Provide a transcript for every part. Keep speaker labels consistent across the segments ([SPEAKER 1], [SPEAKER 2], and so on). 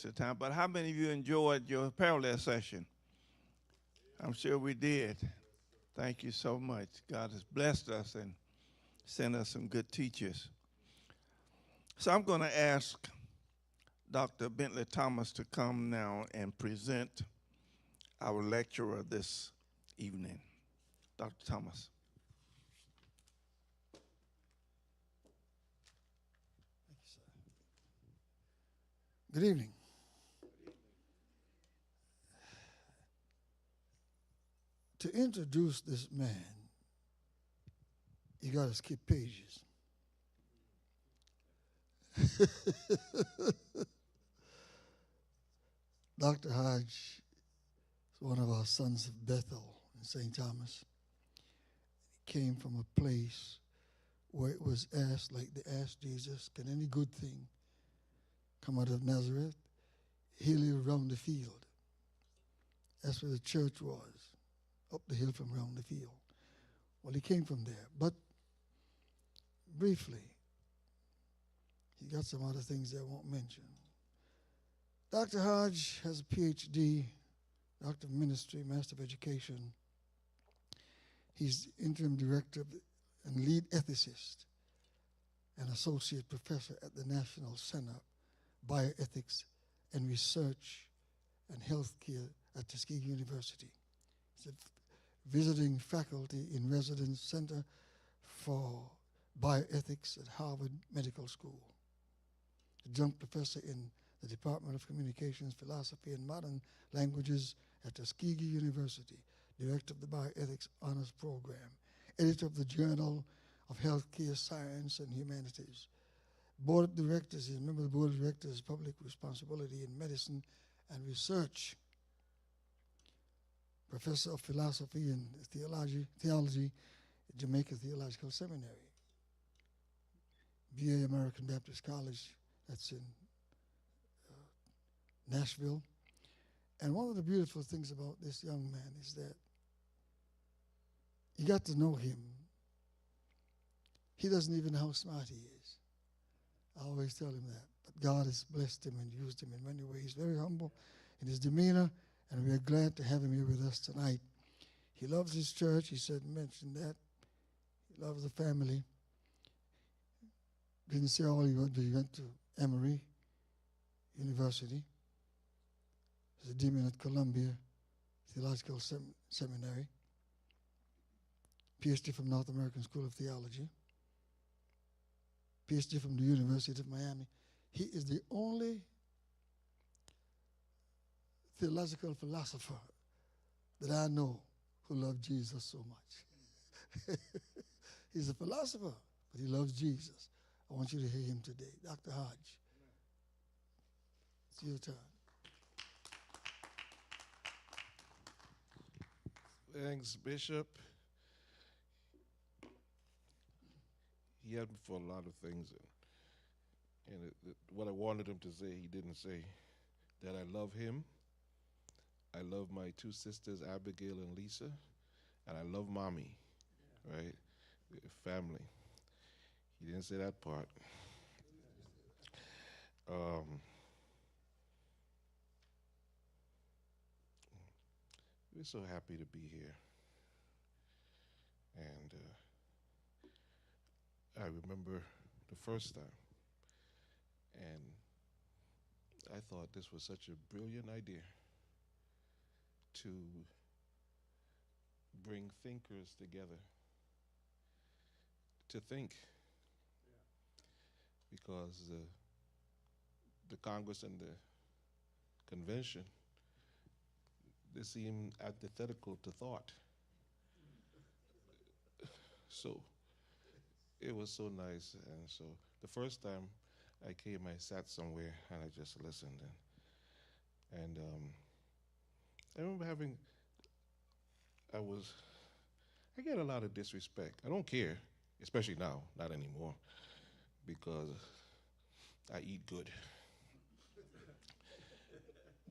[SPEAKER 1] waste of time. But how many of you enjoyed your parallel session? I'm sure we did. Thank you so much. God has blessed us and sent us some good teachers. So I'm going to ask Dr. Bentley Thomas to come now and present our lecturer this evening. Dr. Thomas.
[SPEAKER 2] Thank you, sir. Good evening. To introduce this man, you got to skip pages. Dr. Hodge is one of our sons of Bethel in St. Thomas. He came from a place where it was asked, like they asked Jesus, can any good thing come out of Nazareth? He lived around the field. That's where the church was, up the hill from around the field. Well, he came from there. But briefly, he got some other things I won't mention. Dr. Hodge has a PhD, Doctor of Ministry, Master of Education. He's interim director and lead ethicist and associate professor at the National Center Bioethics and Research and Healthcare at Tuskegee University. He's a visiting faculty in Residence Center for Bioethics at Harvard Medical School. Adjunct professor in the Department of Communications, Philosophy, and Modern Languages at Tuskegee University, director of the Bioethics Honors Program, editor of the Journal of Healthcare Science and Humanities. Board of Directors, he's a member of the Board of Directors, Public Responsibility in Medicine and Research. Professor of Philosophy and Theology at Jamaica Theological Seminary. BA American Baptist College, that's in Nashville. And one of the beautiful things about this young man is that you got to know him. He doesn't even know how smart he is. I always tell him that. But God has blessed him and used him in many ways. Very humble in his demeanor, and we're glad to have him here with us tonight. He loves his church. He mentioned that. He loves the family. Didn't say all he went to. He went to Emory University. He's a dean at Columbia Theological Seminary. PhD from North American School of Theology. PhD from the University of Miami. He is the only theological philosopher that I know who loved Jesus so much. He's a philosopher, but he loves Jesus. I want you to hear him today. Dr. Hodge, it's your turn.
[SPEAKER 3] Thanks, Bishop. He had me for a lot of things, and what I wanted him to say, he didn't say. That I love him, I love my two sisters, Abigail and Lisa, and I love Mommy, right? Family. He didn't say that part. We're so happy to be here. And I remember the first time, and I thought this was such a brilliant idea to bring thinkers together to think, because the Congress and the convention, they seem antithetical to thought. So it was so nice. And so the first time I came, I sat somewhere and I just listened. And I remember I get a lot of disrespect. I don't care, especially now, not anymore, because I eat good.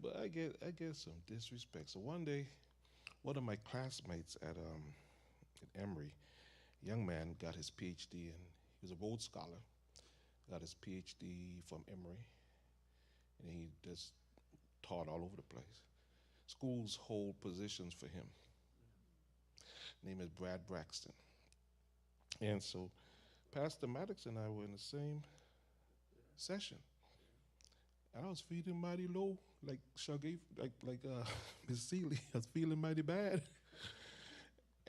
[SPEAKER 3] But I get some disrespect. So one day, one of my classmates at Emory, a young man, got his PhD, and he was a Rhodes Scholar, got his PhD from Emory, and he just taught all over the place. Schools hold positions for him. Name is Brad Braxton. And so Pastor Maddox and I were in the same session. And I was feeling mighty low, like Shaggy, like Miss Seeley. I was feeling mighty bad.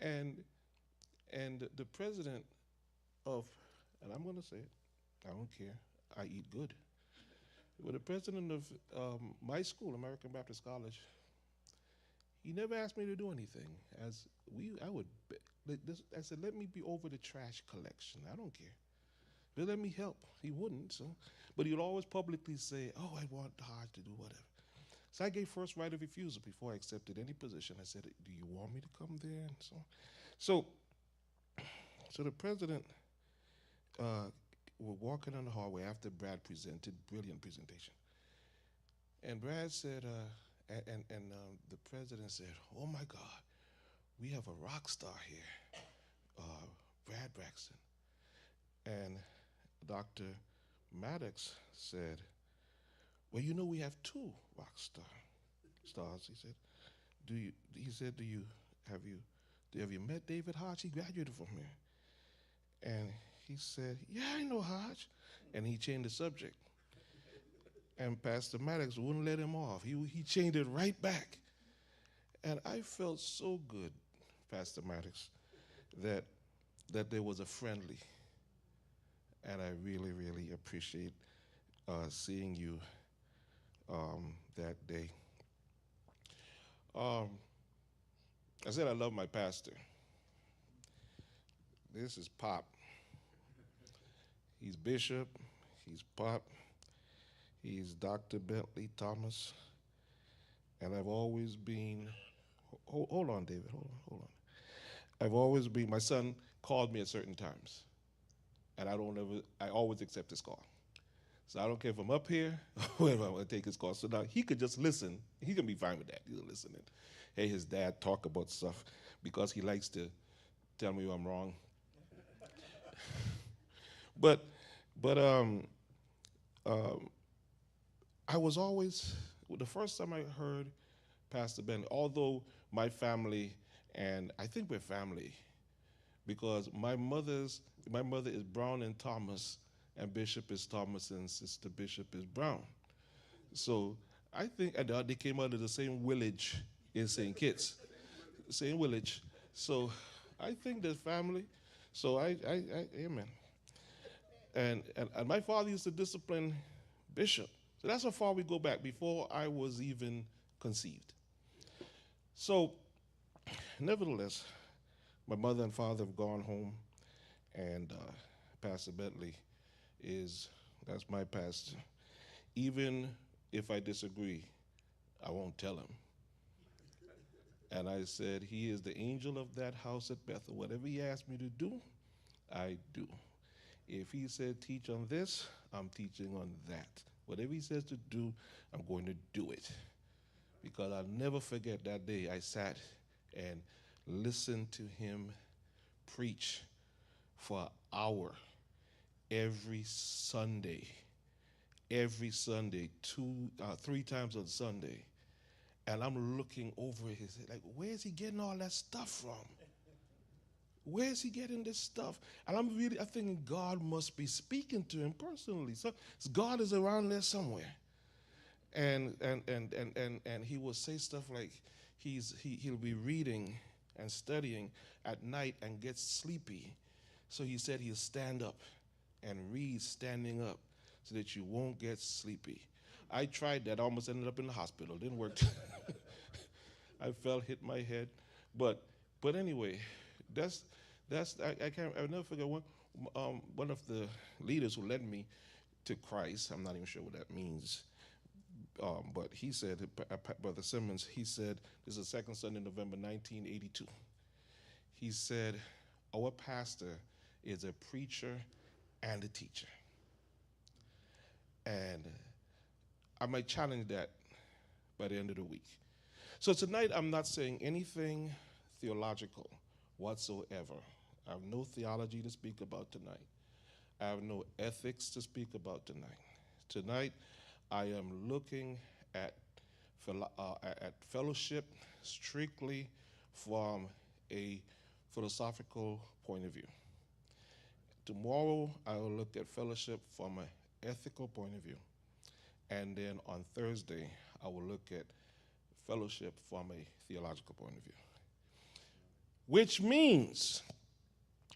[SPEAKER 3] and and the president of, and I'm gonna say it, I don't care, I eat good. Well, the president of my school, American Baptist College, he never asked me to do anything. I would, I said, let me be over the trash collection. I don't care. Just let me help. He wouldn't, so. But he would always publicly say, oh, I want Hodge to do whatever. So I gave first right of refusal before I accepted any position. I said, do you want me to come there? And so the president, we're walking on the hallway after Brad presented, brilliant presentation. And Brad said, the president said, oh my God, we have a rock star here, Brad Braxton. And Dr. Maddox said, well, you know, we have two rock stars. He said, have you met David Hodge? He graduated from here. And he said, yeah, I know Hodge. And he changed the subject. And Pastor Maddox wouldn't let him off. He changed it right back. And I felt so good, Pastor Maddox, that there was a friendly. And I really, really appreciate seeing you that day. I said I love my pastor. This is Pop. He's Bishop. He's Pop. He's Dr. Bentley Thomas. And I've always been, hold on, David, hold on. I've always been, my son called me at certain times. And I always accept his call. So I don't care if I'm up here or if I'm going to take his call. So now he could just listen. He can be fine with that. He'll listen and hear his dad talk about stuff because he likes to tell me I'm wrong. but I was always, the first time I heard Pastor Ben, although my family, and I think we're family, because my mother is Brown and Thomas, and Bishop is Thomas, and Sister Bishop is Brown. So I think they came out of the same village in St. Kitts, same village. So I think they're family. So amen. And my father used to discipline Bishop. So that's how far we go back, before I was even conceived. So nevertheless, my mother and father have gone home, and Pastor Bentley that's my pastor. Even if I disagree, I won't tell him. And I said, he is the angel of that house at Bethel. Whatever he asked me to do, I do. If he said teach on this, I'm teaching on that. Whatever he says to do, I'm going to do it. Because I'll never forget that day I sat and listened to him preach for an hour every Sunday, 3 times on Sunday. And I'm looking over his head, like, where's he getting all that stuff from? Where's he getting this stuff? And I'm thinking God must be speaking to him personally. So God is around there somewhere. And he will say stuff like he'll be reading and studying at night and get sleepy. So he said he'll stand up and read standing up so that you won't get sleepy. I tried that. I almost ended up in the hospital. It didn't work. I hit my head. But anyway, I'll never forget one of the leaders who led me to Christ. I'm not even sure what that means. But he said, Brother Simmons, he said, this is the second Sunday, November 1982. He said, our pastor is a preacher and a teacher. And I might challenge that by the end of the week. So tonight I'm not saying anything theological whatsoever. I have no theology to speak about tonight. I have no ethics to speak about tonight. Tonight I am looking at at fellowship strictly from a philosophical point of view. Tomorrow, I will look at fellowship from an ethical point of view. And then on Thursday, I will look at fellowship from a theological point of view. Which means,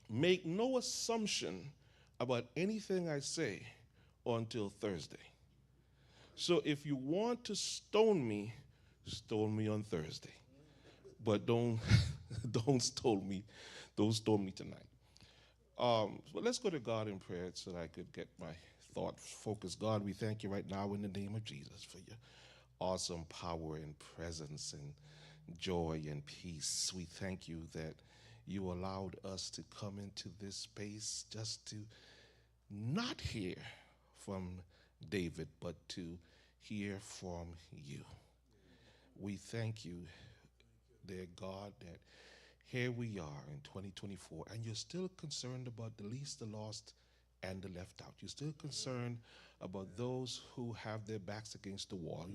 [SPEAKER 3] make no assumption about anything I say until Thursday. So if you want to stone me on Thursday. But don't don't stone me tonight. But let's go to God in prayer so that I could get my thought focused. God, we thank you right now in the name of Jesus for your awesome power and presence and joy and peace. We thank you that you allowed us to come into this space just to not hear from David, but to hear from you. We thank you, dear God, that here we are in 2024, and you're still concerned about the least, the lost, and the left out. You're still concerned about those who have their backs against the wall.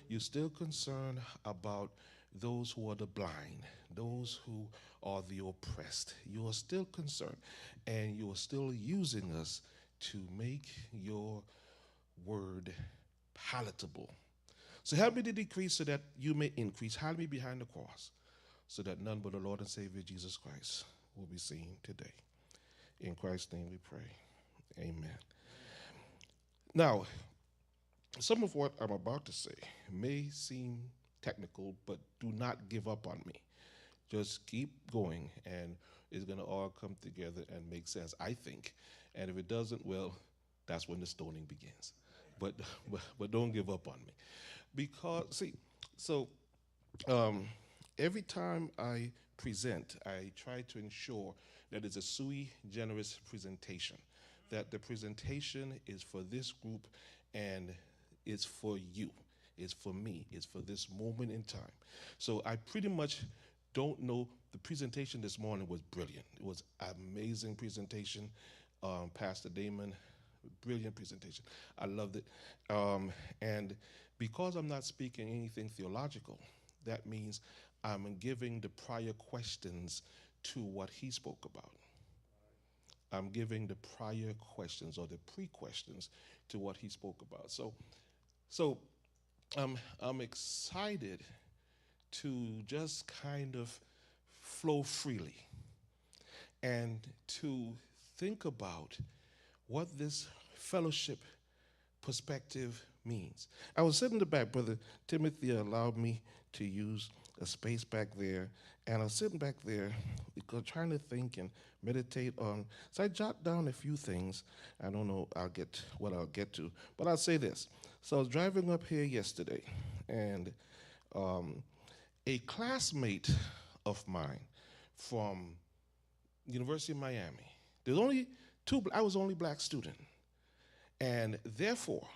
[SPEAKER 3] You're still concerned about those who are the blind, those who are the oppressed. You are still concerned, and you are still using us to make your word palatable. So help me to decrease so that you may increase. Hide me behind the cross so that none but the Lord and Savior Jesus Christ will be seen today. In Christ's name we pray. Amen. Now, some of what I'm about to say may seem technical, but do not give up on me. Just keep going, and it's going to all come together and make sense, I think. And if it doesn't, well, that's when the stoning begins. But don't give up on me. Because, see, so every time I present, I try to ensure that it's a sui generis presentation, that the presentation is for this group and it's for you, it's for me, it's for this moment in time. So I pretty much don't know. The presentation this morning was brilliant. It was an amazing presentation. Pastor Damon, brilliant presentation. I loved it. And because I'm not speaking anything theological, that means I'm giving the prior questions to what he spoke about. I'm giving the prior questions or the pre-questions to what he spoke about. So I'm excited to just kind of flow freely and to think about what this fellowship perspective means. I was sitting in the back. Brother Timothy allowed me to use a space back there, and I was sitting back there because trying to think and meditate on. So I jot down a few things. I don't know I'll get to, but I'll say this. So I was driving up here yesterday, and a classmate of mine from University of Miami. There's only I was the only black student, and therefore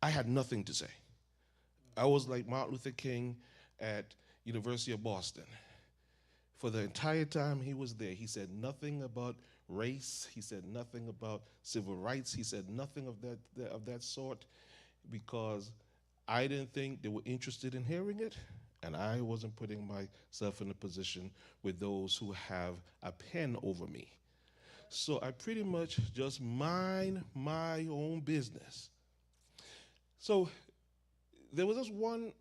[SPEAKER 3] I had nothing to say. I was like Martin Luther King at University of Boston. For the entire time he was there, he said nothing about race. He said nothing about civil rights. He said nothing of that sort, because I didn't think they were interested in hearing it, and I wasn't putting myself in a position with those who have a pen over me. So I pretty much just mind my own business. So there was this one,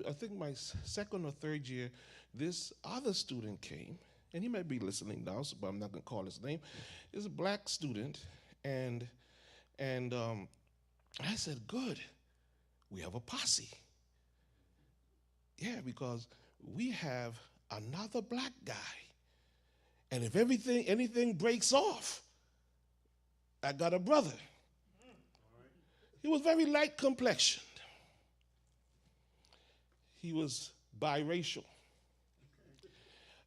[SPEAKER 3] I think my second or third year, this other student came, and he might be listening now, but I'm not going to call his name. He's a black student, and I said, good, we have a posse. Yeah, because we have another black guy. And if anything breaks off, I got a brother. He was very light complexioned. He was biracial.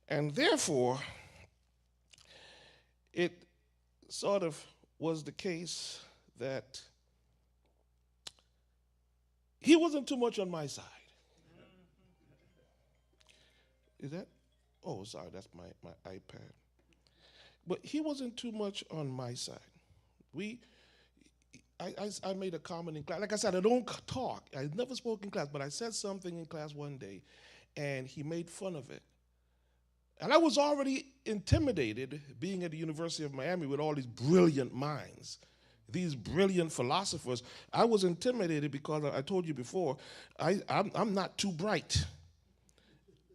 [SPEAKER 3] And therefore, it sort of was the case that he wasn't too much on my side. Is that? Oh, sorry, that's my iPad. But he wasn't too much on my side. I made a comment in class. Like I said, I don't talk. I never spoke in class, but I said something in class one day, and he made fun of it. And I was already intimidated being at the University of Miami with all these brilliant minds, these brilliant philosophers. I was intimidated because I told you before, I'm not too bright.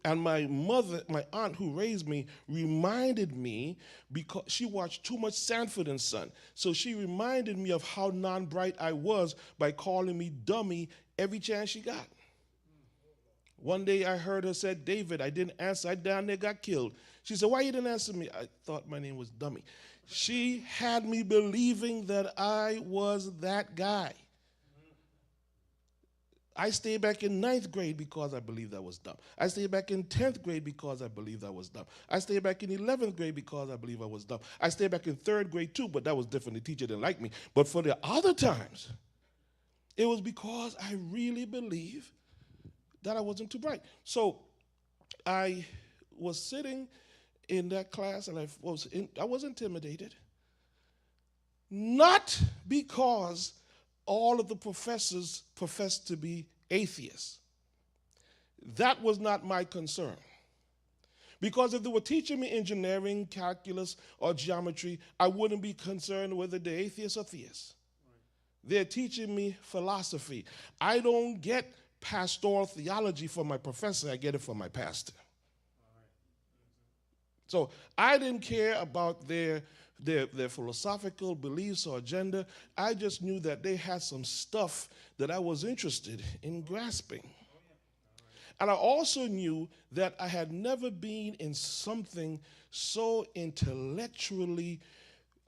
[SPEAKER 3] And my mother, my aunt who raised me, reminded me because she watched too much Sanford and Son. So she reminded me of how non-bright I was by calling me dummy every chance she got. One day I heard her say, David, I didn't answer. I down there got killed. She said, why you didn't answer me? I thought my name was Dummy. She had me believing that I was that guy. I stayed back in 9th grade because I believed I was dumb. I stayed back in 10th grade because I believed I was dumb. I stayed back in 11th grade because I believed I was dumb. I stayed back in 3rd grade too, but that was different. The teacher didn't like me. But for the other times, it was because I really believed that I wasn't too bright. So I was sitting in that class and I was intimidated. Not because all of the professors professed to be atheists. That was not my concern. Because if they were teaching me engineering, calculus, or geometry, I wouldn't be concerned whether they're atheists or theists. Right. They're teaching me philosophy. I don't get pastoral theology from my professor, I get it from my pastor. So I didn't care about their philosophical beliefs or agenda. I just knew that they had some stuff that I was interested in grasping. And I also knew that I had never been in something so intellectually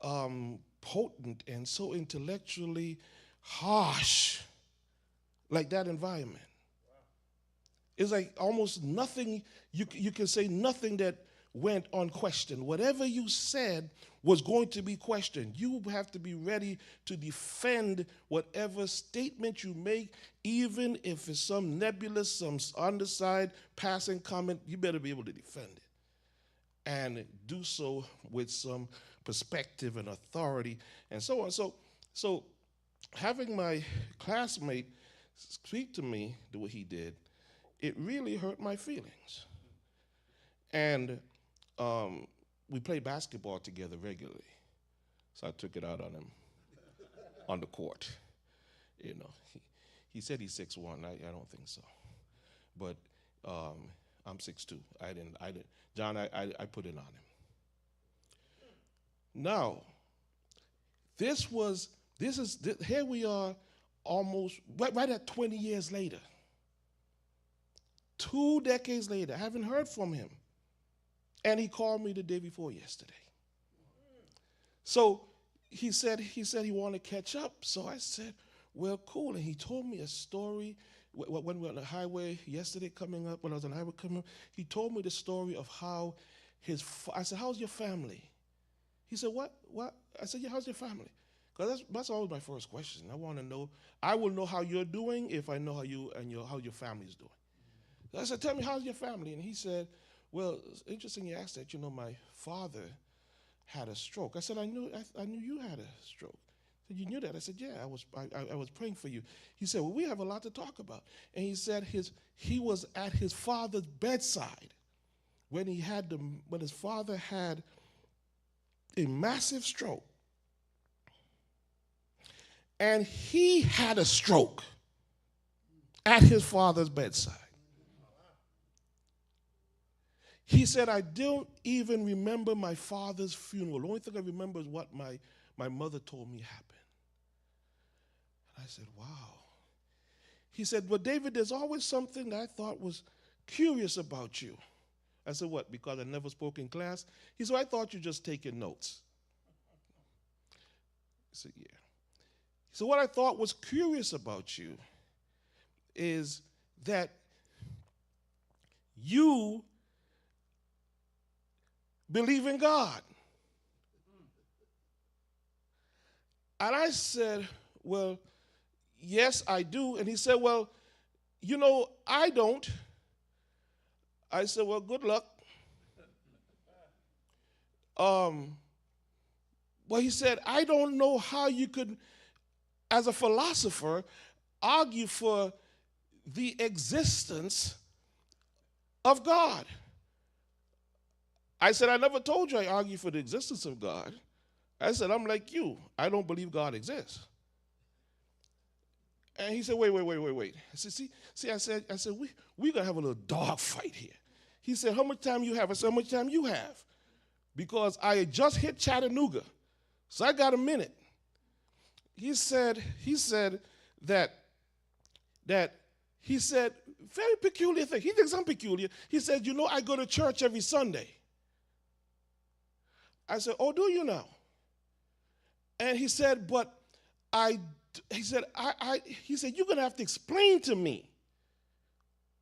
[SPEAKER 3] potent and so intellectually harsh like that environment. It's like almost nothing, you can say nothing that went unquestioned. Whatever you said was going to be questioned. You have to be ready to defend whatever statement you make, even if it's some nebulous, some underside passing comment, you better be able to defend it. And do so with some perspective and authority and so on. So having my classmate speak to me the way he did, it really hurt my feelings. And we played basketball together regularly. So I took it out on him on the court. You know, he said he's 6'1". I don't think so. But I'm 6'2". I didn't. John, I put it on him. Now, here we are almost, right at 20 years later. 2 decades later, I haven't heard from him. And he called me the day before yesterday. So he said he wanted to catch up. So I said, well, cool. And he told me a story when we were on the highway yesterday coming up, when I was on the highway coming up. He told me the story of how I said, how's your family? He said, what? I said, yeah, how's your family? Because that's always my first question. I want to know, I will know how you're doing if I know how your family's doing. So I said, tell me, how's your family? And he said, well, it's interesting you asked that. You know, my father had a stroke. I said, I knew you had a stroke. He said, you knew that? I said, yeah, I was praying for you. He said, well, we have a lot to talk about. And he said he was at his father's bedside when his father had a massive stroke. And he had a stroke at his father's bedside. He said, I don't even remember my father's funeral. The only thing I remember is what my mother told me happened. And I said, wow. He said, but David, there's always something that I thought was curious about you. I said, what, because I never spoke in class? He said, I thought you just taking notes. I said, yeah. So what I thought was curious about you is that you believe in God. And I said, well, yes, I do. And he said, well, you know, I don't. I said, well, good luck. Well, he said, I don't know how you could, as a philosopher, argue for the existence of God. I said, I never told you I argue for the existence of God. I said, I'm like you. I don't believe God exists. And he said, wait. I said, see, I said, we're going to have a little dog fight here. He said, how much time you have? I said, how much time you have? Because I had just hit Chattanooga, so I got a minute. He said very peculiar thing. He thinks I'm peculiar. He said, you know, I go to church every Sunday. I said, oh, do you now? And he said, but he said, you're going to have to explain to me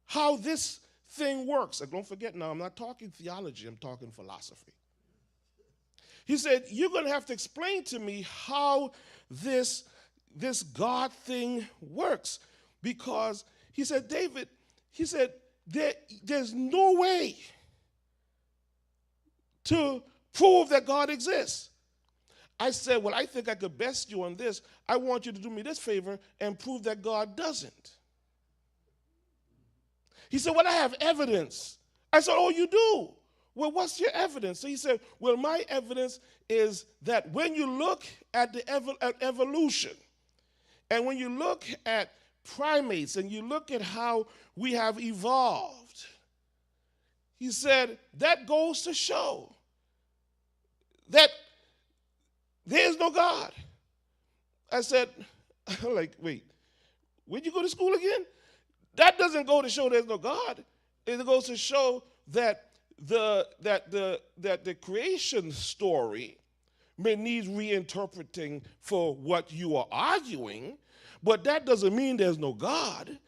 [SPEAKER 3] how this thing works. And don't forget now, I'm not talking theology, I'm talking philosophy. He said, you're going to have to explain to me how this God thing works. Because he said, David, he said, there's no way to prove that God exists. I said, well, I think I could best you on this. I want you to do me this favor and prove that God doesn't. He said, well, I have evidence. I said, oh, you do? Well, what's your evidence? So he said, well, my evidence is that when you look at at evolution, and when you look at primates, and you look at how we have evolved, he said, that goes to show that there's no God. I said, like, wait, where'd you go to school again? That doesn't go to show there's no God. It goes to show that the creation story may need reinterpreting for what you are arguing, but that doesn't mean there's no God.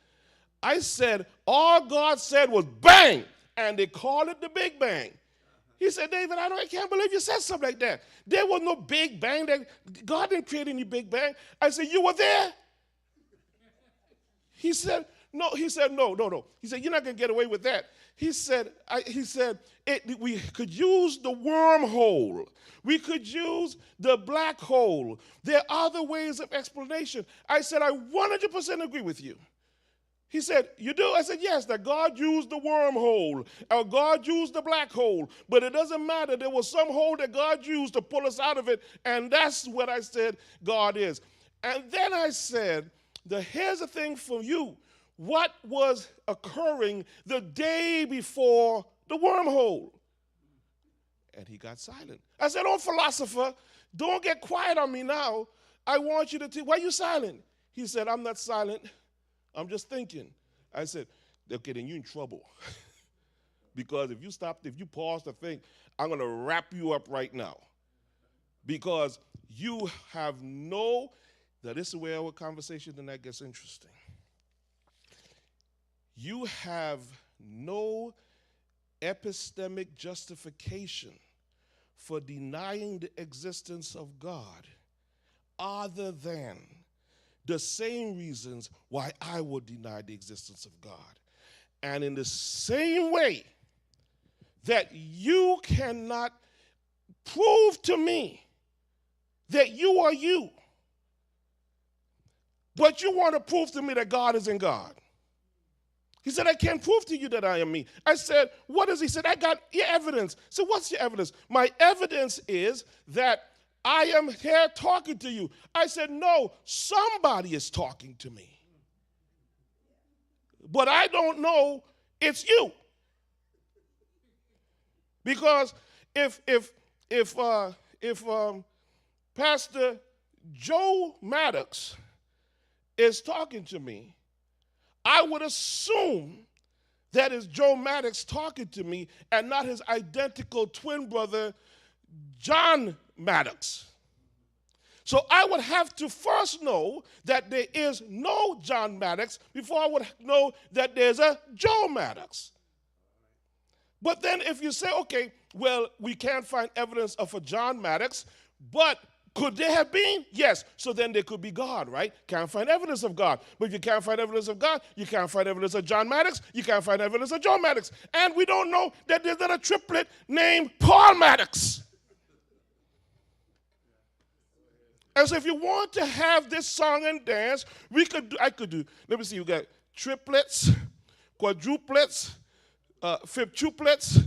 [SPEAKER 3] I said, all God said was bang, and they called it the Big Bang. He said, David, I can't believe you said something like that. There was no Big Bang. God didn't create any Big Bang. I said, you were there? He said, no. He said, no. He said, you're not going to get away with that. He said, we could use the wormhole. We could use the black hole. There are other ways of explanation. I said, I 100% agree with you. He said, you do? I said, yes, that God used the wormhole, or God used the black hole, but it doesn't matter. There was some hole that God used to pull us out of it, and that's what I said God is. And then I said, here's the thing for you. What was occurring the day before the wormhole? And he got silent. I said, oh, philosopher, don't get quiet on me now. I want you to why are you silent? He said, I'm not silent. I'm just thinking. I said, okay, then you're in trouble. Because if you pause to think, I'm going to wrap you up right now. Because you have now this is where our conversation tonight gets interesting. You have no epistemic justification for denying the existence of God other than the same reasons why I would deny the existence of God. And in the same way that you cannot prove to me that you are you, but you want to prove to me that God isn't God. He said, I can't prove to you that I am me. I said, what is he? He said, I got your evidence. So what's your evidence? My evidence is that I am here talking to you. I said, no, somebody is talking to me. But I don't know it's you. Because if Pastor Joe Maddox is talking to me, I would assume that is Joe Maddox talking to me and not his identical twin brother, John Maddox. So I would have to first know that there is no John Maddox before I would know that there's a Joe Maddox. But then if you say, okay, well, we can't find evidence of a John Maddox, but could there have been? Yes. So then there could be God, right? Can't find evidence of God. But if you can't find evidence of God, you can't find evidence of John Maddox, you can't find evidence of Joe Maddox. And we don't know that there's not a triplet named Paul Maddox. And so if you want to have this song and dance, I could do, let me see, you got triplets, quadruplets, fiftuplets,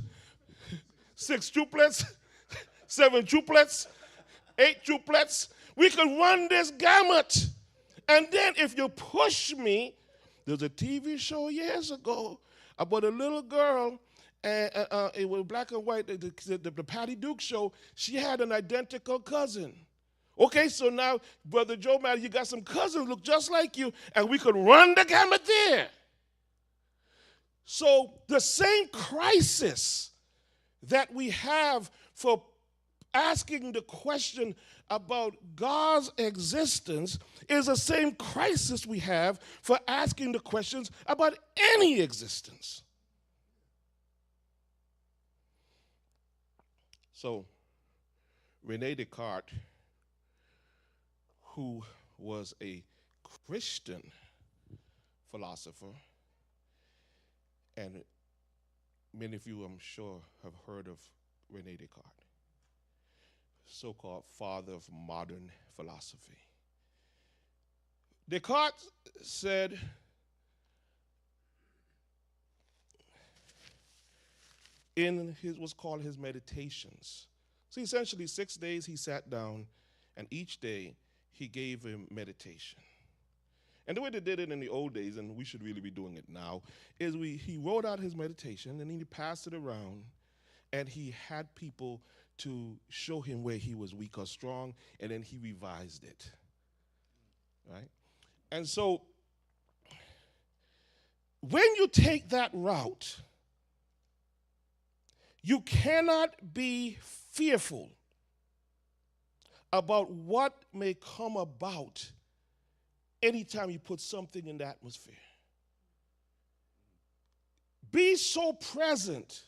[SPEAKER 3] sextuplets, seventuplets, eighttuplets. We could run this gamut. And then if you push me, there's a TV show years ago about a little girl, and it was black and white, the Patty Duke show. She had an identical cousin. Okay, so now, Brother Joe, man, you got some cousins look just like you, and we could run the gamut there. So the same crisis that we have for asking the question about God's existence is the same crisis we have for asking the questions about any existence. So, Rene Descartes, who was a Christian philosopher, and many of you, I'm sure, have heard of Rene Descartes, so-called father of modern philosophy. Descartes said, in what's called his meditations. So essentially 6 days he sat down, and each day he gave him meditation. And the way they did it in the old days, and we should really be doing it now, is he wrote out his meditation, and then he passed it around, and he had people to show him where he was weak or strong, and then he revised it, right? And so when you take that route, you cannot be fearful about what may come about anytime you put something in the atmosphere. Be so present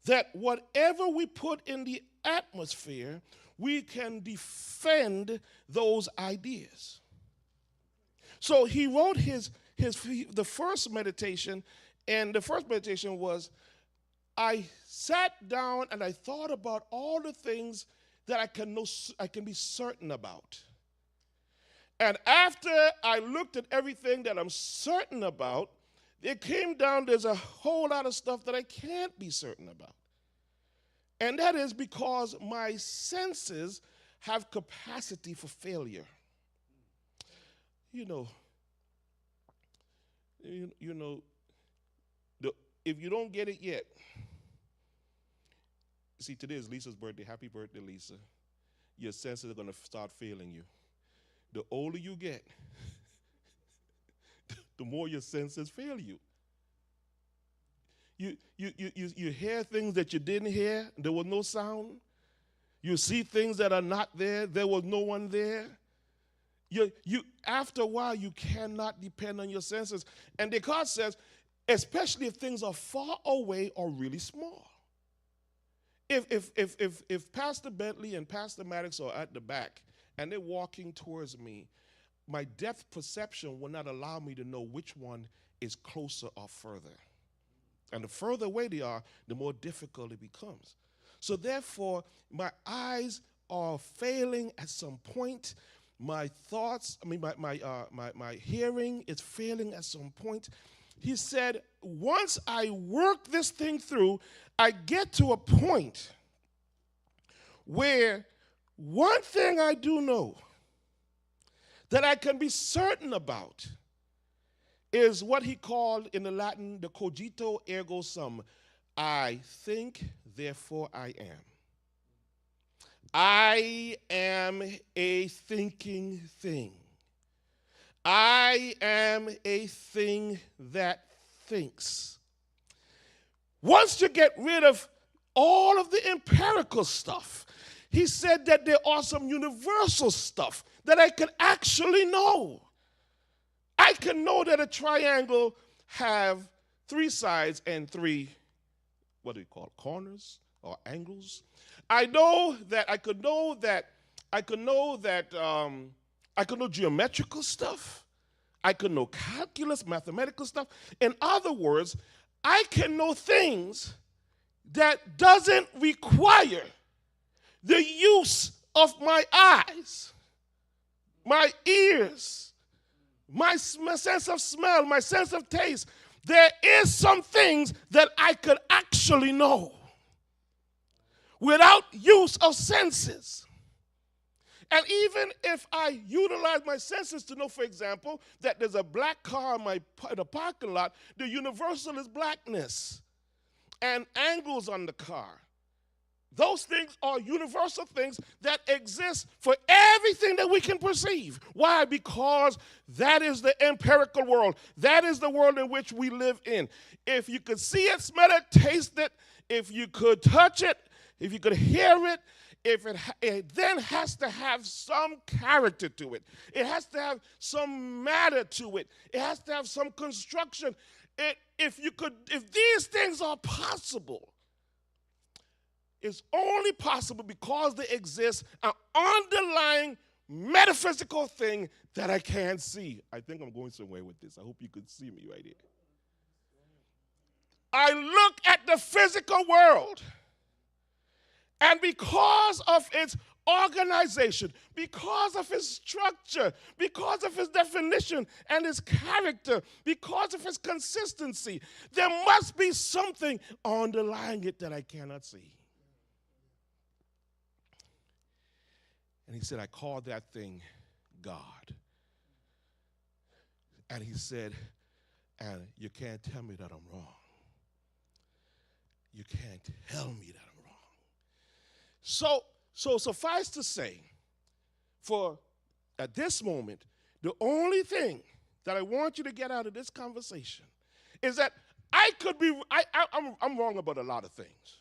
[SPEAKER 3] that whatever we put in the atmosphere, we can defend those ideas. So he wrote the first meditation, and the first meditation was, I sat down and I thought about all the things that I can be certain about. And after I looked at everything that I'm certain about, it came down, there's a whole lot of stuff that I can't be certain about. And that is because my senses have capacity for failure. If you don't get it yet, see, today is Lisa's birthday. Happy birthday, Lisa. Your senses are going to start failing you. The older you get, the more your senses fail you. You hear things that you didn't hear. There was no sound. You see things that are not there. There was no one there. After a while, you cannot depend on your senses. And Descartes says, especially if things are far away or really small. If Pastor Bentley and Pastor Maddox are at the back and they're walking towards me, my depth perception will not allow me to know which one is closer or further. And the further away they are, the more difficult it becomes. So therefore, my eyes are failing at some point. My thoughts, my hearing is failing at some point. He said, once I work this thing through, I get to a point where one thing I do know that I can be certain about is what he called in the Latin the cogito ergo sum. I think, therefore I am. I am a thinking thing. I am a thing that thinks. Once you get rid of all of the empirical stuff, he said that there are some universal stuff that I can actually know. I can know that a triangle have 3 sides and 3, corners or angles. I know that I could know geometrical stuff. I could know calculus, mathematical stuff. In other words, I can know things that doesn't require the use of my eyes, my ears, my sense of smell, my sense of taste, there is some things that I could actually know without use of senses. And even if I utilize my senses to know, for example, that there's a black car in the parking lot, the universal is blackness and angles on the car. Those things are universal things that exist for everything that we can perceive. Why? Because that is the empirical world. That is the world in which we live in. If you could see it, smell it, taste it, if you could touch it, if you could hear it, it then has to have some character to it. It has to have some matter to it. It has to have some construction. If these things are possible, it's only possible because there exists an underlying metaphysical thing that I can't see. I think I'm going somewhere with this. I hope you could see me right here. I look at the physical world, and because of its organization, because of its structure, because of its definition and its character, because of its consistency, there must be something underlying it that I cannot see. And he said, I call that thing God. And he said, and you can't tell me that I'm wrong. You can't tell me that I'm wrong. So suffice to say, for at this moment, the only thing that I want you to get out of this conversation is that I'm wrong about a lot of things,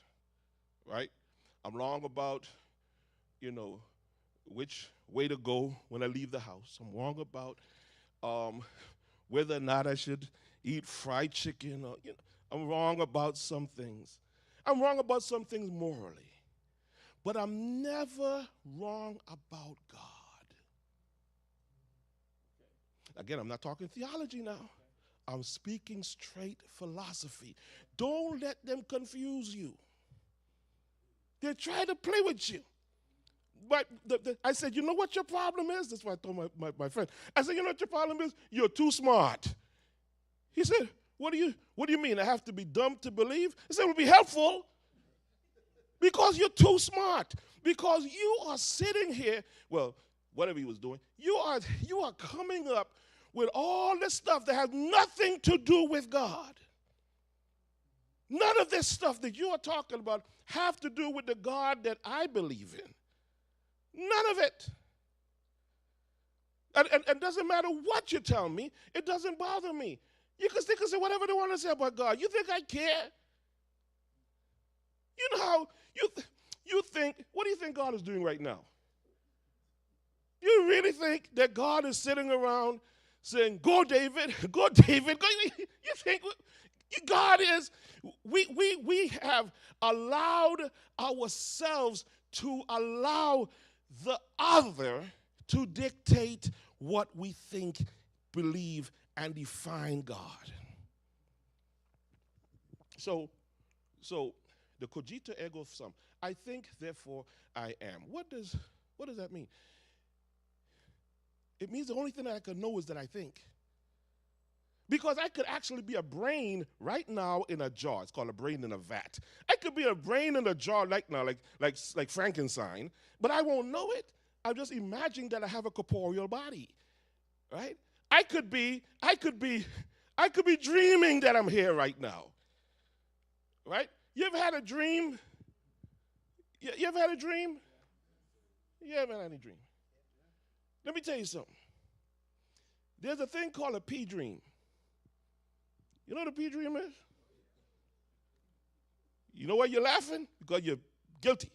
[SPEAKER 3] right? I'm wrong about, which way to go when I leave the house. I'm wrong about whether or not I should eat fried chicken. I'm wrong about some things. I'm wrong about some things morally. But I'm never wrong about God. Again, I'm not talking theology now. I'm speaking straight philosophy. Don't let them confuse you. They're trying to play with you. But I said, you know what your problem is? That's what I told my friend. I said, you know what your problem is? You're too smart. He said, what do you mean? I have to be dumb to believe? I said, it would be helpful. Because you're too smart. Because you are sitting here, well, whatever he was doing, you are coming up with all this stuff that has nothing to do with God. None of this stuff that you are talking about have to do with the God that I believe in. None of it. And it doesn't matter what you tell me. It doesn't bother me. You can say whatever they want to say about God. You think I care? You know how you think, what do you think God is doing right now? You really think that God is sitting around saying, go David, go David, go. You think God is, we have allowed ourselves to allow the other to dictate what we think, believe, and define God. So the cogito ergo sum. I think, therefore I am. What does that mean? It means the only thing that I can know is that I think. Because I could actually be a brain right now in a jar. It's called a brain in a vat. I could be a brain in a jar right now, like Frankenstein, but I won't know it. I'm just imagining that I have a corporeal body, right? I could be dreaming that I'm here right now, right? You ever had a dream? You ever had a dream? You haven't had any dream. Let me tell you something. There's a thing called a pea dream. You know what a pea dream is? You know why you're laughing? Because you're guilty.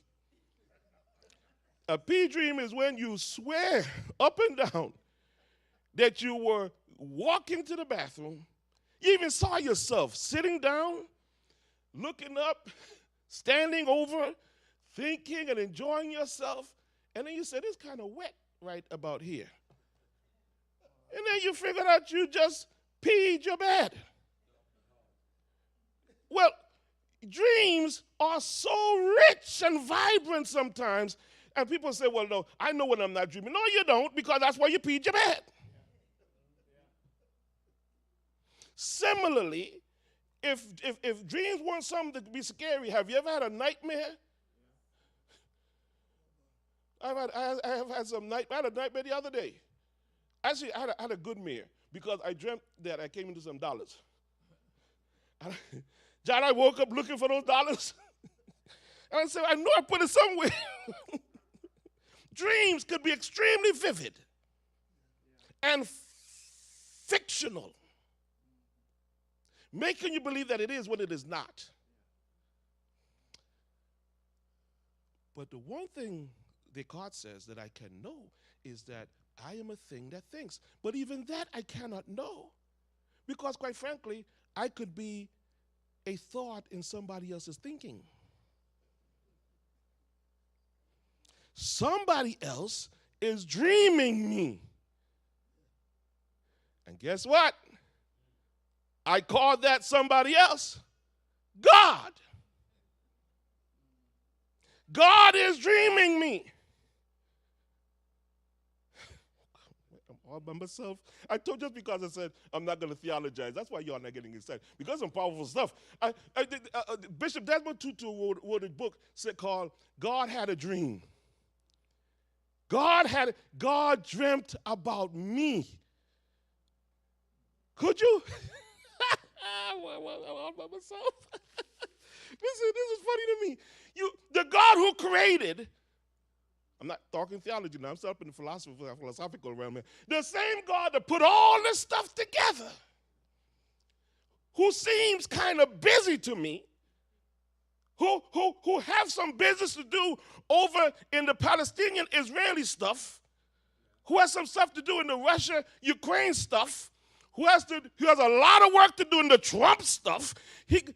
[SPEAKER 3] A pea dream is when you swear up and down that you were walking to the bathroom. You even saw yourself sitting down, looking up, standing over, thinking and enjoying yourself. And then you said, it's kind of wet right about here. And then you figured out you just peed your bed. Well, dreams are so rich and vibrant sometimes. And people say, well, no, I know when I'm not dreaming. No, you don't, because that's why you peed your bed. Similarly, if dreams weren't something to be scary, have you ever had a nightmare? I have had some night. I had a nightmare the other day. Actually, I had a good mare because I dreamt that I came into some dollars. John, I woke up looking for those dollars. And I said, I know I put it somewhere. Dreams could be extremely vivid and fictional, making you believe that it is when it is not. But the one thing Descartes says that I can know is that I am a thing that thinks. But even that I cannot know, because quite frankly, I could be a thought in somebody else's thinking. Somebody else is dreaming me. And guess what? I call that somebody else God. God is dreaming me. I'm all by myself. I told just because I said I'm not going to theologize. That's why y'all not getting excited. Because some powerful stuff. Bishop Desmond Tutu wrote a book called God Had a Dream. God dreamt about me. Could you? All by myself. This is funny to me. The God who created, I'm not talking theology now, I'm still up in the philosophical realm here. The same God that put all this stuff together, who seems kind of busy to me, who have some business to do over in the Palestinian-Israeli stuff, who has some stuff to do in the Russia-Ukraine stuff, who has a lot of work to do in the Trump stuff.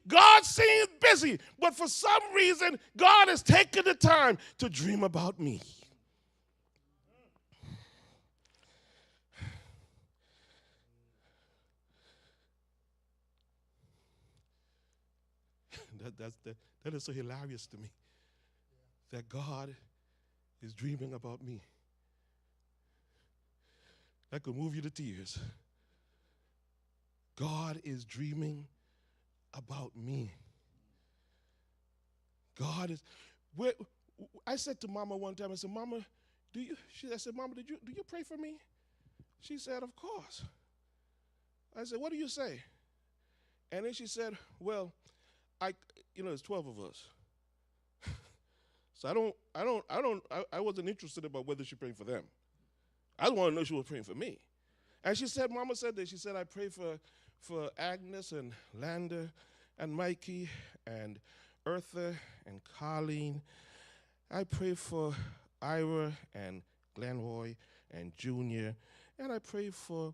[SPEAKER 3] God seems busy, but for some reason, God has taken the time to dream about me. That is so hilarious to me, that God is dreaming about me. That could move you to tears. God is dreaming about me. God is. I said to Mama one time, I said, Mama, I said, Mama, do you pray for me? She said, of course. I said, what do you say? And then she said, well, there's 12 of us. So I wasn't interested about whether she prayed for them. I just want to know she was praying for me. And she said, Mama said that. She said, I pray for Agnes and Lander and Mikey and Eartha and Colleen. I pray for Ira and Glenroy and Junior. And I pray for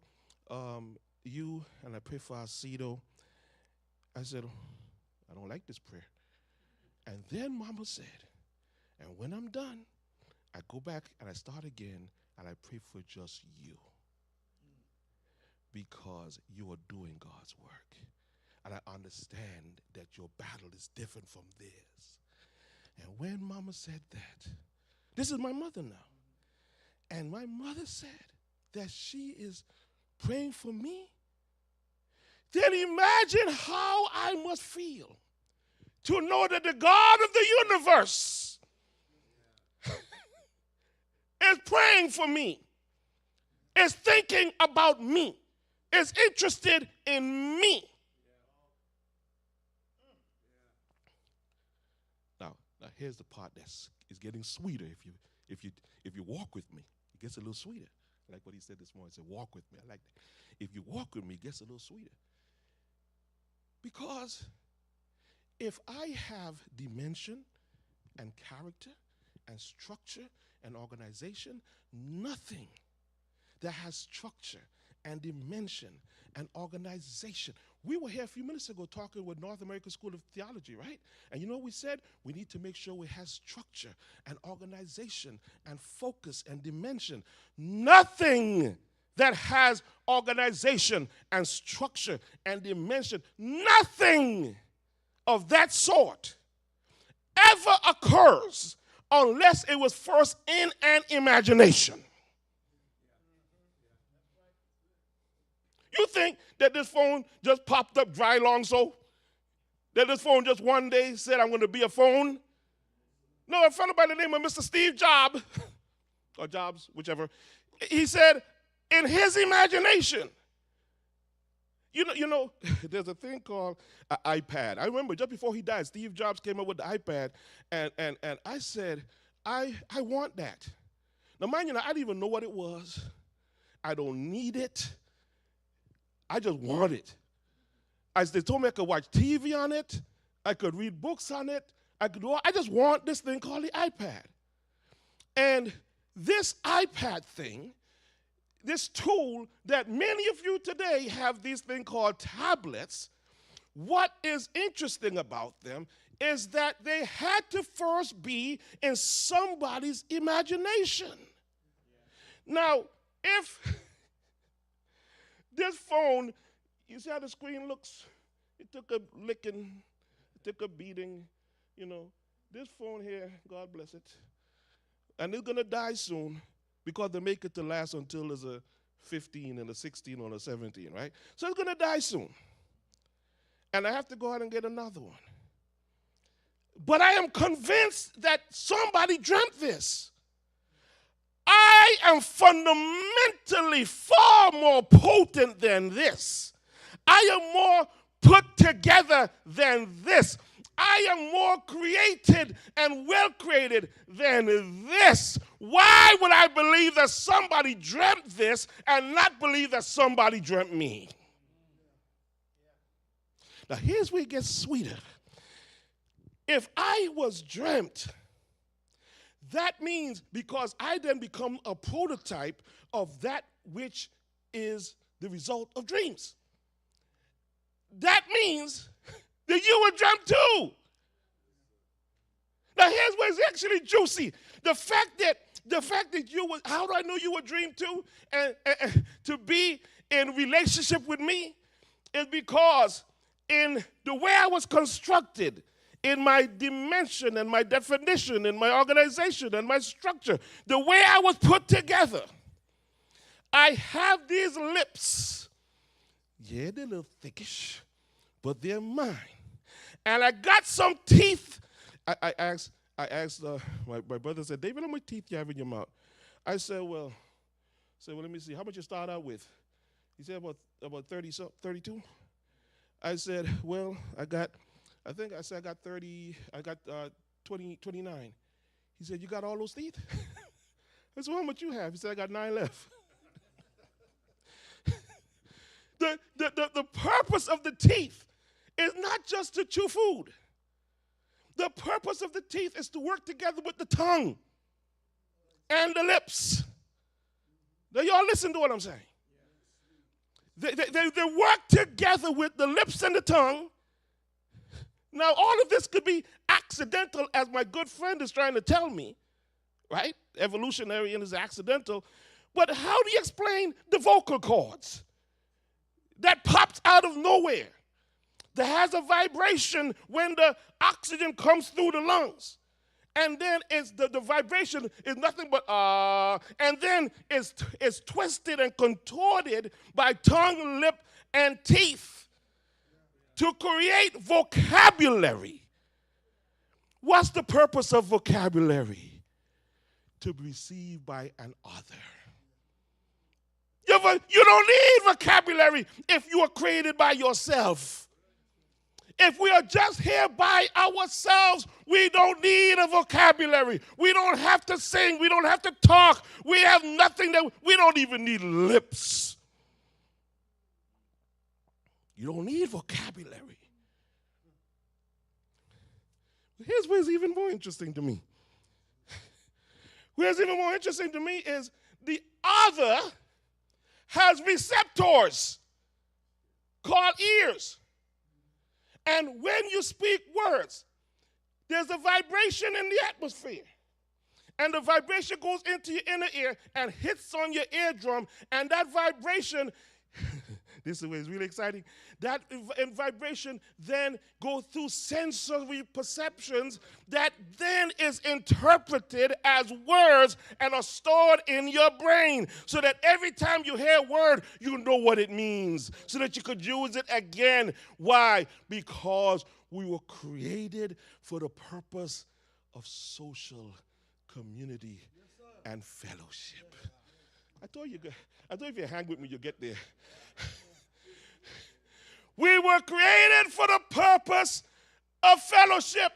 [SPEAKER 3] you, and I pray for Alcido. I said, I don't like this prayer. And then Mama said, and when I'm done, I go back and I start again, and I pray for just you. Because you are doing God's work. And I understand that your battle is different from theirs. And when Mama said that, this is my mother now. And my mother said that she is praying for me. Then imagine how I must feel to know that the God of the universe is praying for me, is thinking about me, is interested in me. Now here's the part that's getting sweeter if you walk with me. It gets a little sweeter. I like what he said this morning. He said, walk with me. I like that. If you walk with me, it gets a little sweeter. Because if I have dimension and character and structure and organization, nothing that has structure and dimension and organization. We were here a few minutes ago talking with North American School of Theology, right? And you know what we said? We need to make sure it has structure and organization and focus and dimension. Nothing that has organization and structure and dimension, nothing of that sort ever occurs unless it was first in an imagination. You think that this phone just popped up dry long so? That this phone just one day said, I'm going to be a phone? No, a fellow by the name of Mr. Steve Jobs, or Jobs, whichever, he said, in his imagination, you know, there's a thing called an iPad. I remember just before he died, Steve Jobs came up with the iPad, and I said, I want that. Now, mind you, I didn't even know what it was. I don't need it. I just want it. As they told me I could watch TV on it, I could read books on it, I just want this thing called the iPad. And this iPad thing, this tool that many of you today have these things called tablets, what is interesting about them is that they had to first be in somebody's imagination. Now, if this phone, you see how the screen looks? It took a licking, it took a beating, you know. This phone here, God bless it, and it's going to die soon because they make it to last until there's a 15 and a 16 or a 17, right? So it's going to die soon. And I have to go out and get another one. But I am convinced that somebody dreamt this. I am fundamentally far more potent than this. I am more put together than this. I am more created and well created than this. Why would I believe that somebody dreamt this and not believe that somebody dreamt me? Now here's where it gets sweeter. If I was dreamt, that means because I then become a prototype of that which is the result of dreams. That means that you were dreamt too. Now here's where it's actually juicy. The fact that you were, how do I know you were dreamed too? And to be in relationship with me is because in the way I was constructed, in my dimension and my definition and my organization and my structure, the way I was put together, I have these lips. Yeah, they're a little thickish, but they're mine. And I got some teeth. I asked my brother said, David, how many teeth you have in your mouth? I said, well, let me see. How much you start out with? He said, about 32. I said, well, I got 30, I got 29. He said, you got all those teeth? I said, well, how much you have? He said, I got 9 left. The purpose of the teeth is not just to chew food. The purpose of the teeth is to work together with the tongue and the lips. Now, y'all listen to what I'm saying. They work together with the lips and the tongue. Now, all of this could be accidental, as my good friend is trying to tell me, right? Evolutionary and is accidental. But how do you explain the vocal cords that pops out of nowhere, that has a vibration when the oxygen comes through the lungs? And then it's the vibration is nothing but and then it's twisted and contorted by tongue, lip, and teeth to create vocabulary. What's the purpose of vocabulary? To be received by an other. You don't need vocabulary if you are created by yourself. If we are just here by ourselves, we don't need a vocabulary. We don't have to sing. We don't have to talk. We have nothing we don't even need lips. You don't need vocabulary. Here's what's even more interesting to me. What's even more interesting to me is the other has receptors called ears. And when you speak words, there's a vibration in the atmosphere. And the vibration goes into your inner ear and hits on your eardrum. And that vibration, This is where it's really exciting. That in vibration then go through sensory perceptions that then is interpreted as words and are stored in your brain so that every time you hear a word, you know what it means so that you could use it again. Why? Because we were created for the purpose of social community and fellowship. I told you if you hang with me, you'll get there. We were created for the purpose of fellowship.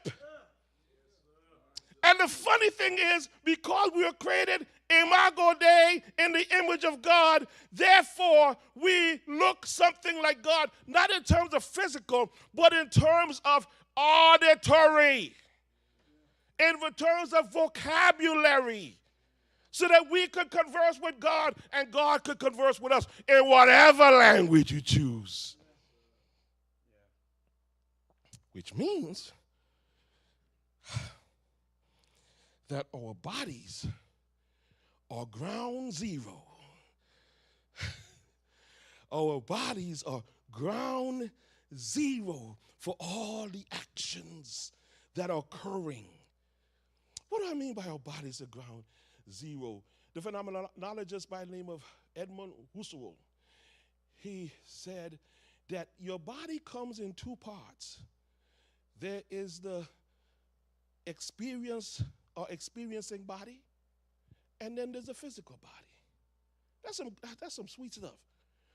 [SPEAKER 3] And the funny thing is, because we were created imago Dei, in the image of God, therefore we look something like God, not in terms of physical, but in terms of auditory, in terms of vocabulary, so that we could converse with God and God could converse with us in whatever language you choose. Which means that our bodies are ground zero. Our bodies are ground zero for all the actions that are occurring. What do I mean by our bodies are ground zero? The phenomenologist by the name of Edmund Husserl, he said that your body comes in two parts. There is the experiencing body, and then there's a physical body. That's some sweet stuff.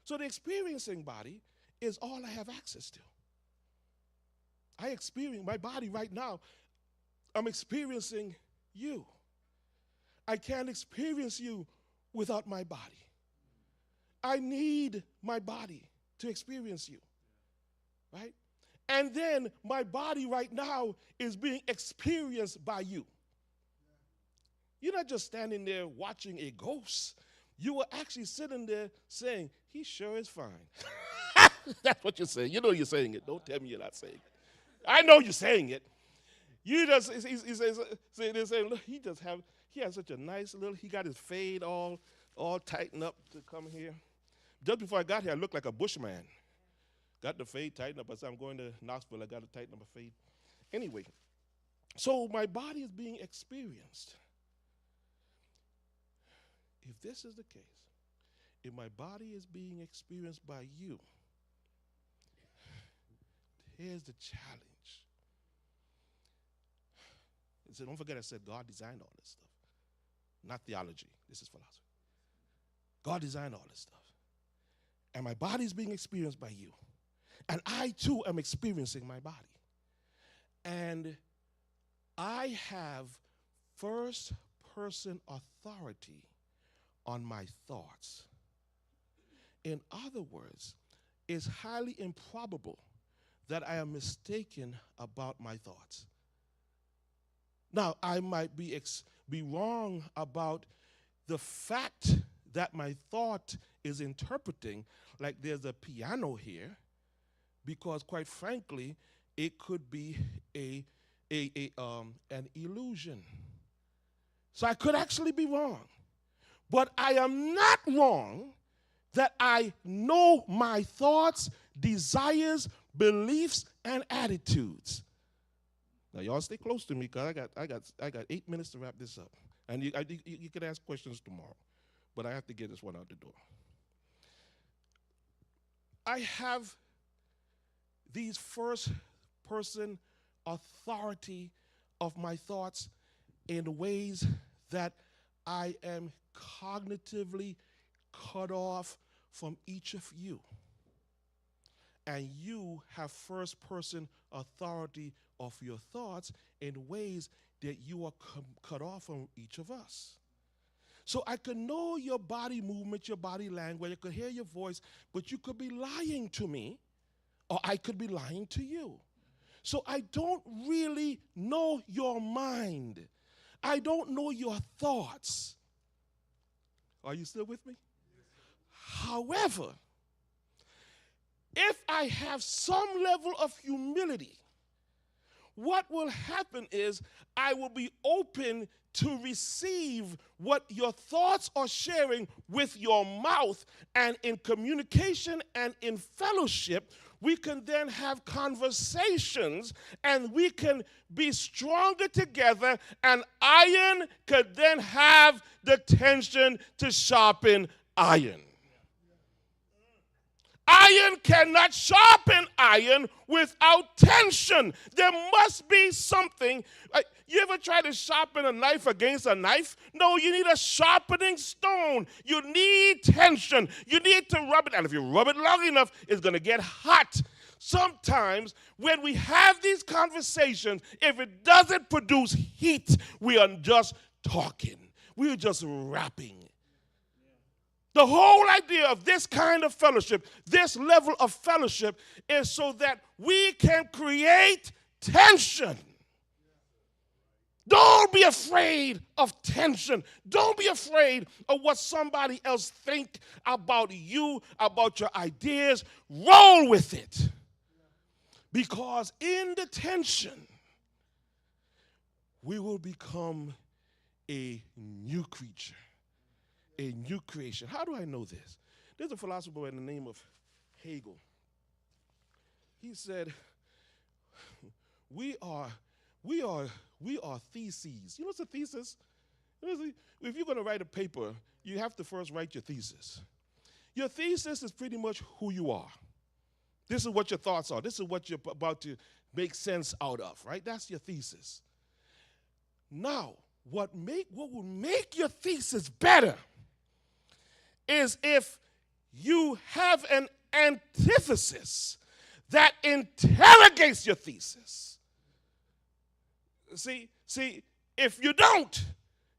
[SPEAKER 3] So the experiencing body is all I have access to. I experience my body right now. I'm experiencing you. I can't experience you without my body. I need my body to experience you, right? And then my body right now is being experienced by you. You're not just standing there watching a ghost. You are actually sitting there saying, he sure is fine. That's what you're saying. You know you're saying it. Don't tell me you're not saying it. I know you're saying it. You just, they're saying, look, he has such a nice little, he got his fade all tightened up to come here. Just before I got here, I looked like a bushman. Got the fade tightened up. I said, I'm going to Knoxville. I got to tighten up my fade. Anyway, so my body is being experienced. If this is the case, if my body is being experienced by you, here's the challenge. So don't forget I said God designed all this stuff. Not theology. This is philosophy. God designed all this stuff. And my body is being experienced by you. And I, too, am experiencing my body. And I have first-person authority on my thoughts. In other words, it's highly improbable that I am mistaken about my thoughts. Now, I might be wrong about the fact that my thought is interpreting like there's a piano here, because quite frankly, it could be an illusion. So I could actually be wrong. But I am not wrong that I know my thoughts, desires, beliefs, and attitudes. Now y'all stay close to me because I got 8 minutes to wrap this up. And you can ask questions tomorrow, but I have to get this one out the door. I have these first-person authority of my thoughts in ways that I am cognitively cut off from each of you. And you have first-person authority of your thoughts in ways that you are cut off from each of us. So I could know your body movement, your body language, I could hear your voice, but you could be lying to me, or I could be lying to you. So I don't really know your mind. I don't know your thoughts. Are you still with me? However, if I have some level of humility, what will happen is I will be open to receive what your thoughts are sharing with your mouth, and in communication and in fellowship, we can then have conversations and we can be stronger together, and iron could then have the tension to sharpen iron. Iron cannot sharpen iron without tension. There must be something. You ever try to sharpen a knife against a knife? No, you need a sharpening stone. You need tension. You need to rub it. And if you rub it long enough, it's going to get hot. Sometimes when we have these conversations, if it doesn't produce heat, we are just talking. We are just rapping. The whole idea of this kind of fellowship, this level of fellowship, is so that we can create tension. Don't be afraid of tension. Don't be afraid of what somebody else think about you, about your ideas. Roll with it. Because in the tension, we will become a new creature. A new creation. How do I know this? There's a philosopher by the name of Hegel. He said, we are theses. You know what's a thesis? If you're going to write a paper, you have to first write your thesis. Your thesis is pretty much who you are. This is what your thoughts are. This is what you're about to make sense out of, right? That's your thesis. Now, what will make your thesis better is if you have an antithesis that interrogates your thesis. See, if you don't,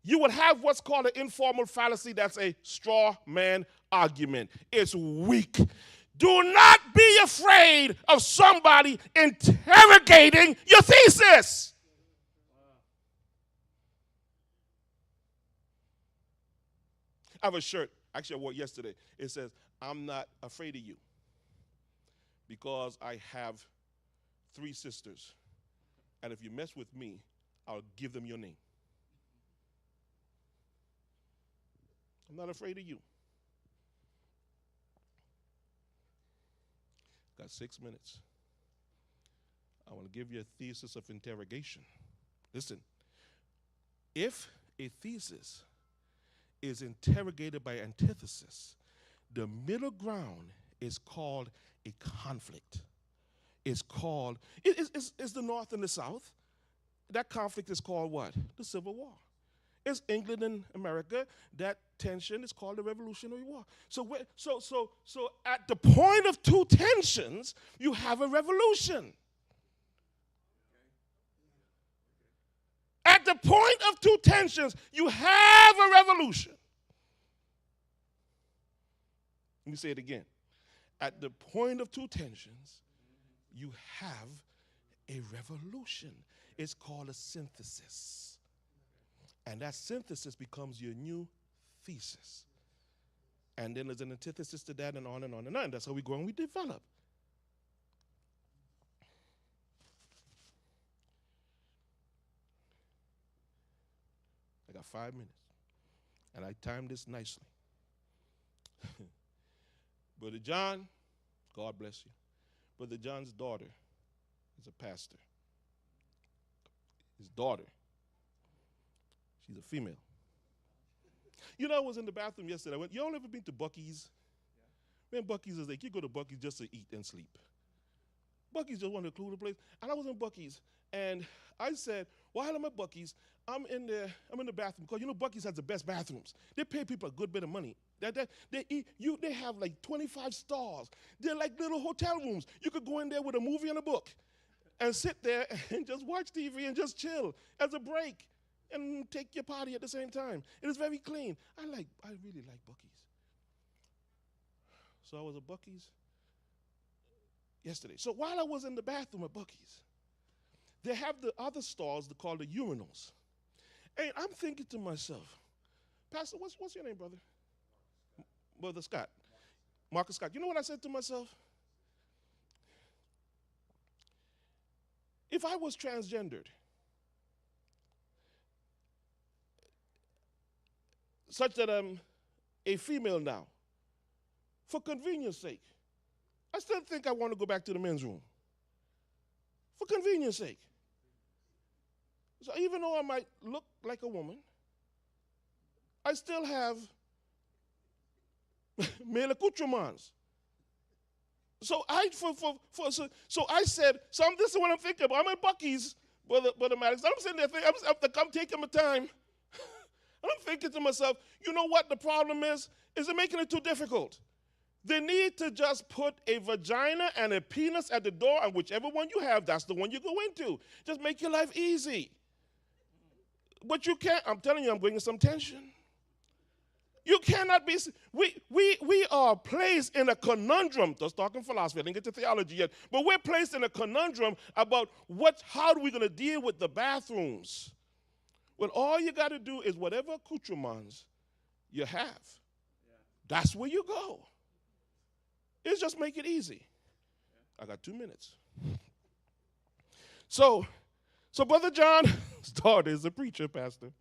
[SPEAKER 3] you would have what's called an informal fallacy. That's a straw man argument. It's weak. Do not be afraid of somebody interrogating your thesis. I have a shirt. Actually, I wore it yesterday. It says, I'm not afraid of you because I have 3 sisters. And if you mess with me, I'll give them your name. I'm not afraid of you. Got 6 minutes. I want to give you a thesis of interrogation. Listen, if a thesis is interrogated by antithesis, the middle ground is called a conflict. It's called, it's the North and the South. That conflict is called what? The Civil War. It's England and America. That tension is called the Revolutionary War. So at the point of 2 tensions, you have a revolution. At the point of 2 tensions, you have a revolution. Let me say it again. At the point of 2 tensions, you have a revolution. It's called a synthesis. And that synthesis becomes your new thesis. And then there's an antithesis to that, and on and on and on. That's how we grow and we develop. I got 5 minutes. And I timed this nicely. Brother John, God bless you. Brother John's daughter is a pastor. His daughter, she's a female. You know, I was in the bathroom yesterday. You all ever been to Buc-ee's? Yeah. Man, Buc-ee's is like, you go to Buc-ee's just to eat and sleep. Buc-ee's just one of the coolest places. And I was in Buc-ee's, and I said, while I'm at Buc-ee's, I'm in the bathroom, because you know Buc-ee's has the best bathrooms. They pay people a good bit of money. They have like 25 stars. They're like little hotel rooms. You could go in there with a movie and a book and sit there and just watch TV and just chill as a break and take your party at the same time. It is very clean. I really like Buc-ee's. So I was at Buc-ee's yesterday. So while I was in the bathroom at Buc-ee's, they have the other stalls called the urinals. And I'm thinking to myself, Pastor, what's your name, brother? Brother Scott. Marcus Scott. You know what I said to myself? if I was transgendered, such that I'm a female now, for convenience sake, I still think I want to go back to the men's room. For convenience sake. So even though I might look like a woman, I still have male accoutrements. So I said, this is what I'm thinking about. I'm at Buc-ee's, Brother Maddox. I'm sitting there thinking, I'm taking my time. And I'm thinking to myself, you know what the problem is? Is they're making it too difficult. They need to just put a vagina and a penis at the door, and whichever one you have, that's the one you go into. Just make your life easy. But you can't, I'm telling you, I'm bringing some tension. You cannot be, we are placed in a conundrum. Just talking philosophy, I didn't get to theology yet, but we're placed in a conundrum about how are we going to deal with the bathrooms? Well, all you got to do is whatever accoutrements you have, that's where you go. It's just make it easy. I got 2 minutes. So Brother John's daughter is a preacher, pastor.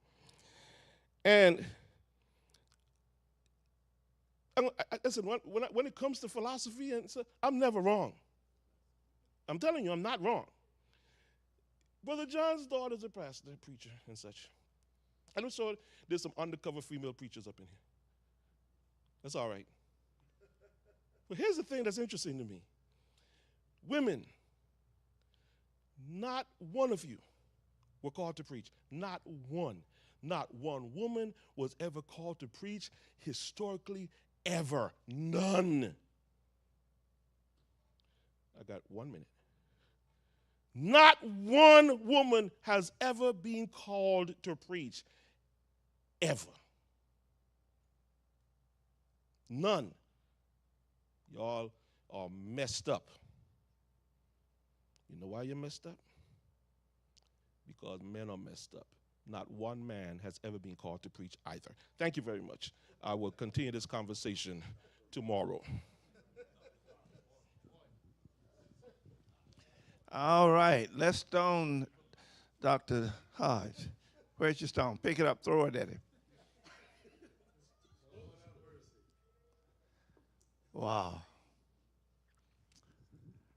[SPEAKER 3] And listen, when it comes to philosophy, I'm never wrong. I'm telling you, I'm not wrong. Brother John's daughter is a pastor, a preacher, and such. And I'm sure there's some undercover female preachers up in here. That's all right. But here's the thing that's interesting to me. Women, not one of you were called to preach. Not one. Not one woman was ever called to preach historically, ever. None. I got 1 minute. Not one woman has ever been called to preach, ever. None. Y'all are messed up. You know why you're messed up? Because men are messed up. Not one man has ever been called to preach either. Thank you very much. I will continue this conversation tomorrow.
[SPEAKER 1] All right, let's stone Dr. Hodge. Where's your stone? Pick it up, throw it at him. Wow.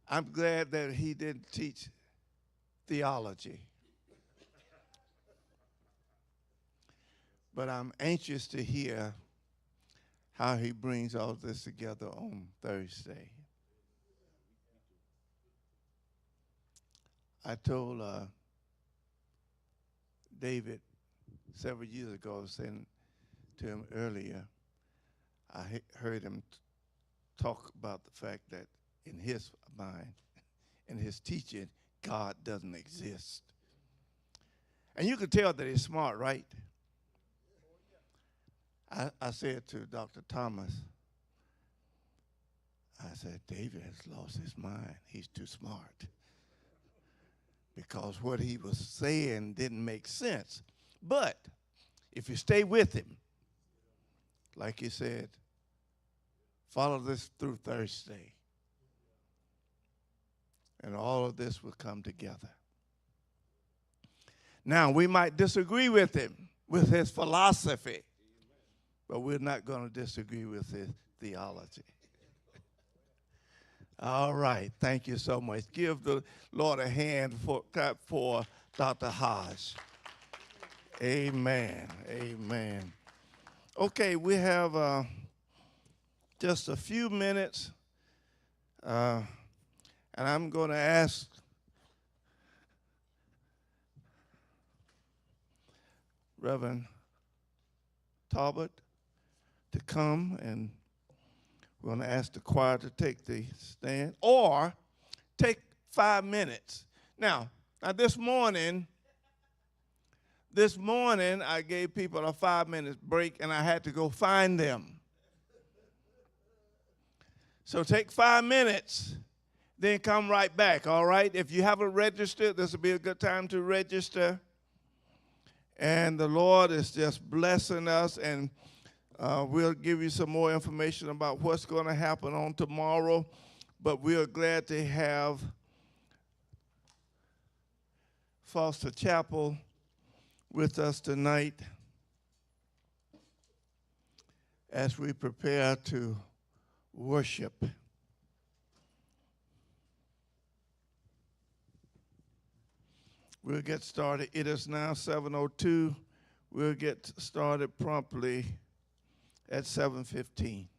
[SPEAKER 1] I'm glad that he didn't teach theology. But I'm anxious to hear how he brings all this together on Thursday. I told David several years ago, I was saying to him earlier, I heard him talk about the fact that in his mind, in his teaching, God doesn't exist. And you could tell that he's smart, right? I said to Dr. Thomas, I said, David has lost his mind. He's too smart. Because what he was saying didn't make sense. But if you stay with him, like he said, follow this through Thursday, and all of this will come together. Now, we might disagree with him, with his philosophy, but we're not going to disagree with his theology. All right, thank you so much. Give the Lord a hand for Dr. Hodge. Amen, amen. Okay, we have just a few minutes, and I'm going to ask Reverend Talbot to come, and we're going to ask the choir to take the stand, or take 5 minutes. Now this morning I gave people a 5-minute break, and I had to go find them. So take 5 minutes, then come right back, all right? If you haven't registered, this will be a good time to register. And the Lord is just blessing us, and we'll give you some more information about what's going to happen on tomorrow. But we are glad to have Foster Chapel with us tonight as we prepare to worship. We'll get started. It is now 7:02. We'll get started promptly at 7:15.